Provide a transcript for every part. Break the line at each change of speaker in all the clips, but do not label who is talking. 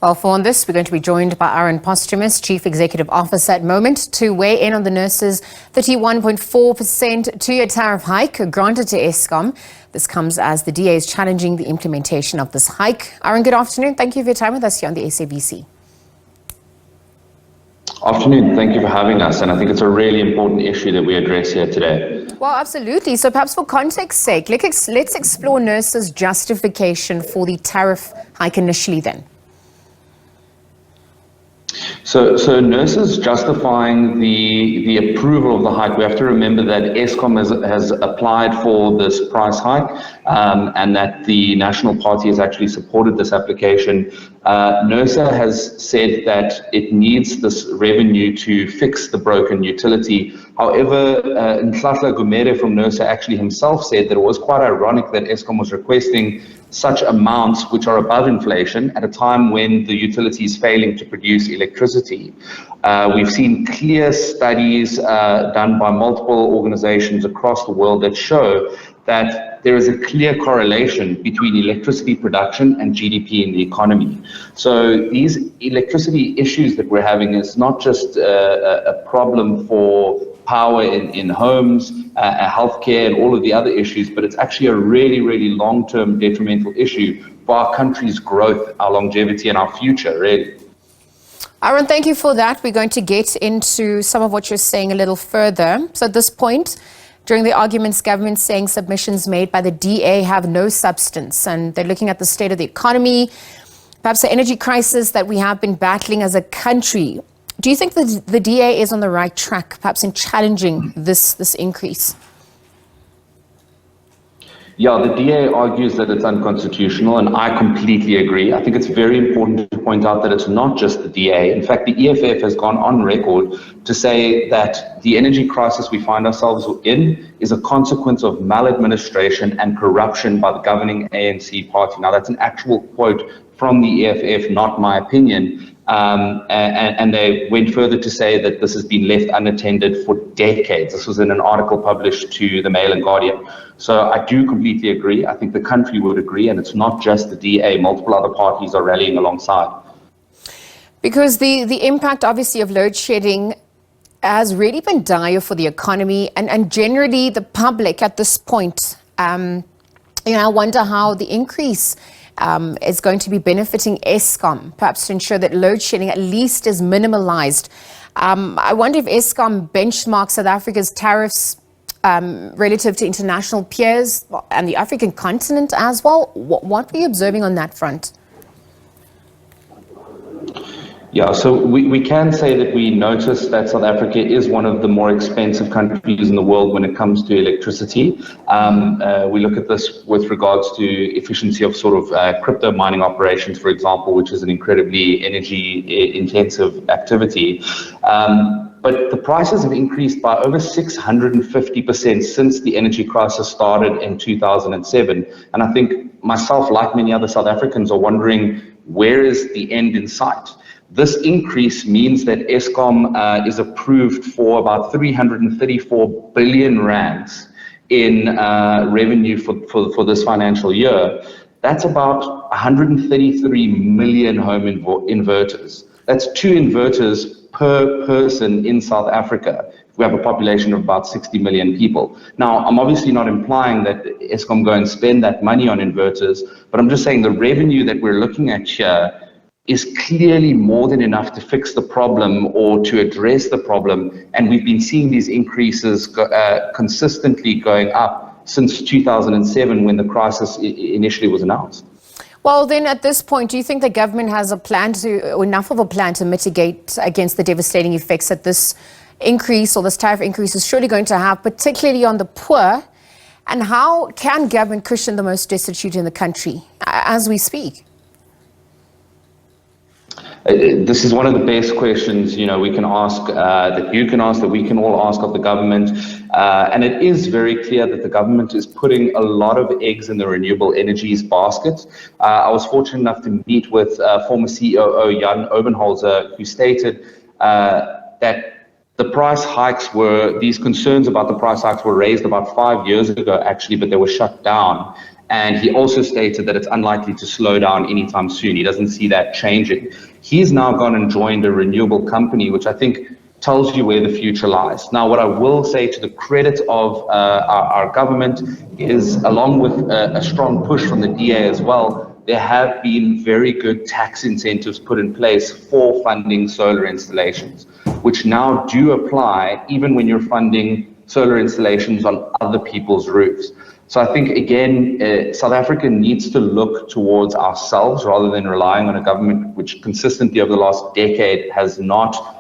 Well, for on this, we're going to be joined by Ahren Posthumus, Chief Executive Officer at Momint, to weigh in on the Nersa's 31.4% two-year tariff hike granted to Eskom. This comes as the DA is challenging the implementation of this hike. Ahren, good afternoon. Thank you for your time with us here on the SABC.
Afternoon. Thank you for having us. And I think it's a really important issue that we address here today.
Well, absolutely. So perhaps for context's sake, let's explore Nersa's justification for the tariff hike initially then.
So Nersa's justifying the approval of the hike. We have to remember that Eskom has applied for this price hike and that the National Party has actually supported this application. Nersa has said that it needs this revenue to fix the broken utility. However, Nhlanhla Gumede from Nersa actually himself said that it was quite ironic that Eskom was requesting such amounts which are above inflation at a time when the utility is failing to produce electricity. We've seen clear studies done by multiple organizations across the world that show that there is a clear correlation between electricity production and GDP in the economy. So these electricity issues that we're having is not just a problem for power in homes, healthcare, and all of the other issues, but it's actually a really, really long-term detrimental issue for our country's growth, our longevity, and our future, really.
Ahren, thank you for that. We're going to get into some of what you're saying a little further. So at this point, during the arguments, government saying submissions made by the DA have no substance, and they're looking at the state of the economy, perhaps the energy crisis that we have been battling as a country. Do you think that the DA is on the right track, perhaps in challenging this increase?
Yeah, the DA argues that it's unconstitutional, and I completely agree. I think it's very important to point out that it's not just the DA. In fact, the EFF has gone on record to say that the energy crisis we find ourselves in is a consequence of maladministration and corruption by the governing ANC party. Now, that's an actual quote from the EFF, not my opinion. And they went further to say that this has been left unattended for decades. This was in an article published to the Mail and Guardian. So I do completely agree. I think the country would agree, and it's not just the DA. Multiple other parties are rallying alongside.
Because the impact, obviously, of load shedding has really been dire for the economy and generally the public at this point. I wonder how the increase is going to be benefiting Eskom, perhaps to ensure that load shedding at least is minimalized. I wonder if Eskom benchmarks South Africa's tariffs relative to international peers and the African continent as well. What were you observing on that front?
Yeah, so we can say that we noticed that South Africa is one of the more expensive countries in the world when it comes to electricity. We look at this with regards to efficiency of sort of crypto mining operations, for example, which is an incredibly energy intensive activity. But the prices have increased by over 650% since the energy crisis started in 2007. And I think myself, like many other South Africans, are wondering, where is the end in sight? This increase means that Eskom is approved for about 334 billion rands in revenue for this financial year. That's about 133 million home inverters. That's 2 inverters per person in South Africa. We have a population of about 60 million people. Now, I'm obviously not implying that Eskom go and spend that money on inverters, but I'm just saying the revenue that we're looking at here is clearly more than enough to fix the problem or to address the problem. And we've been seeing these increases consistently going up since 2007 when the crisis initially was announced.
Well, then at this point, do you think the government has a plan or enough of a plan to mitigate against the devastating effects that this increase or this tariff increase is surely going to have, particularly on the poor? And how can government cushion the most destitute in the country as we speak?
This is one of the best questions, we can ask, that you can ask, that we can all ask of the government. And it is very clear that the government is putting a lot of eggs in the renewable energies basket. I was fortunate enough to meet with former COO Jan Obenholzer, who stated that the price hikes these concerns about the price hikes were raised about 5 years ago, actually, but they were shut down. And he also stated that it's unlikely to slow down anytime soon. He doesn't see that changing. He's now gone and joined a renewable company, which I think tells you where the future lies. Now, what I will say to the credit of our government is, along with a strong push from the DA as well, there have been very good tax incentives put in place for funding solar installations, which now do apply even when you're funding solar installations on other people's roofs. So I think, again, South Africa needs to look towards ourselves rather than relying on a government which consistently over the last decade has not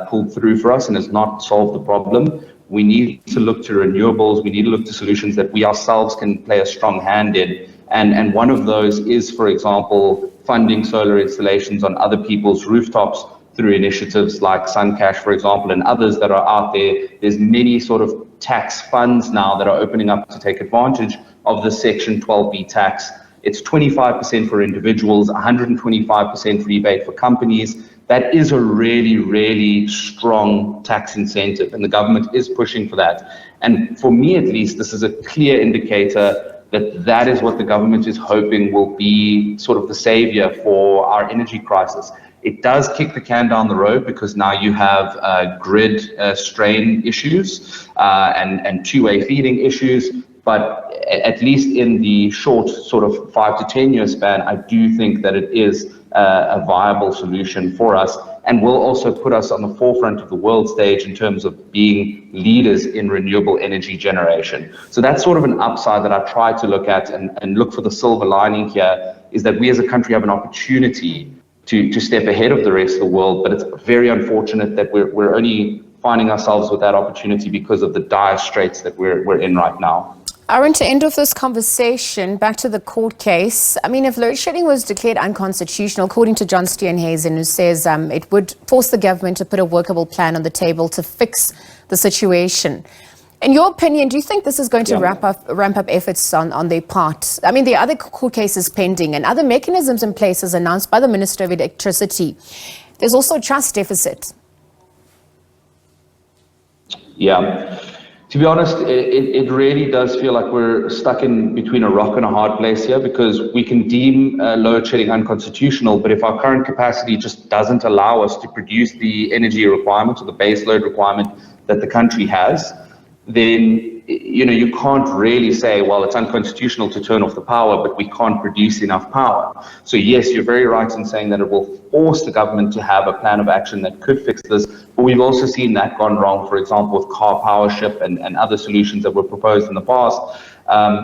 pulled through for us and has not solved the problem. We need to look to renewables. We need to look to solutions that we ourselves can play a strong hand in. And one of those is, for example, funding solar installations on other people's rooftops through initiatives like SunCash, for example, and others that are out there. There's many sort of tax funds now that are opening up to take advantage of the Section 12B tax. It's 25% for individuals, 125% rebate for companies. That is a really, really strong tax incentive, and the government is pushing for that. And for me, at least, this is a clear indicator that that is what the government is hoping will be sort of the savior for our energy crisis. It does kick the can down the road because now you have grid strain issues and two-way feeding issues. But at least in the short sort of 5 to 10 year span, I do think that it is a viable solution for us, and will also put us on the forefront of the world stage in terms of being leaders in renewable energy generation. So that's sort of an upside that I try to look at and look for the silver lining here, is that we as a country have an opportunity to step ahead of the rest of the world, but it's very unfortunate that we're only finding ourselves with that opportunity because of the dire straits that we're in right now.
Ahren, to end off this conversation, back to the court case. I mean, if load shedding was declared unconstitutional, according to John Steenhuisen, who says it would force the government to put a workable plan on the table to fix the situation. In your opinion, do you think this is going to ramp up efforts on their part? I mean, there are other court cases pending and other mechanisms in place as announced by the Minister of Electricity. There's also a trust deficit.
Yeah. To be honest, it really does feel like we're stuck in between a rock and a hard place here, because we can deem load shedding unconstitutional, but if our current capacity just doesn't allow us to produce the energy requirements or the base load requirement that the country has, then you can't really say, well, it's unconstitutional to turn off the power, but we can't produce enough power. So yes, you're very right in saying that it will force the government to have a plan of action that could fix this, but we've also seen that gone wrong, for example, with car powership and other solutions that were proposed in the past,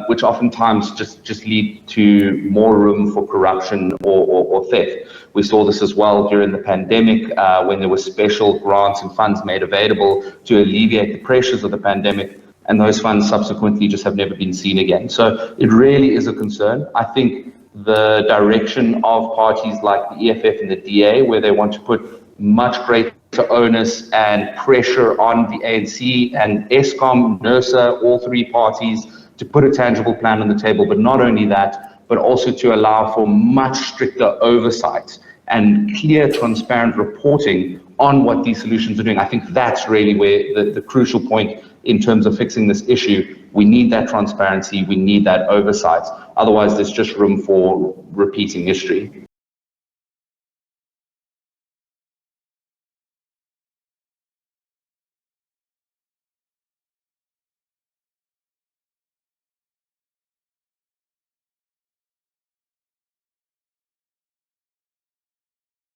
which oftentimes just lead to more room for corruption or theft. We saw this as well during the pandemic, when there were special grants and funds made available to alleviate the pressures of the pandemic, and those funds subsequently just have never been seen again. So it really is a concern. I think the direction of parties like the EFF and the DA, where they want to put much greater onus and pressure on the ANC and Eskom, Nersa, all three parties, to put a tangible plan on the table, but not only that, but also to allow for much stricter oversight and clear, transparent reporting on what these solutions are doing. I think that's really where the crucial point in terms of fixing this issue. We need that transparency, we need that oversight. Otherwise, there's just room for repeating history.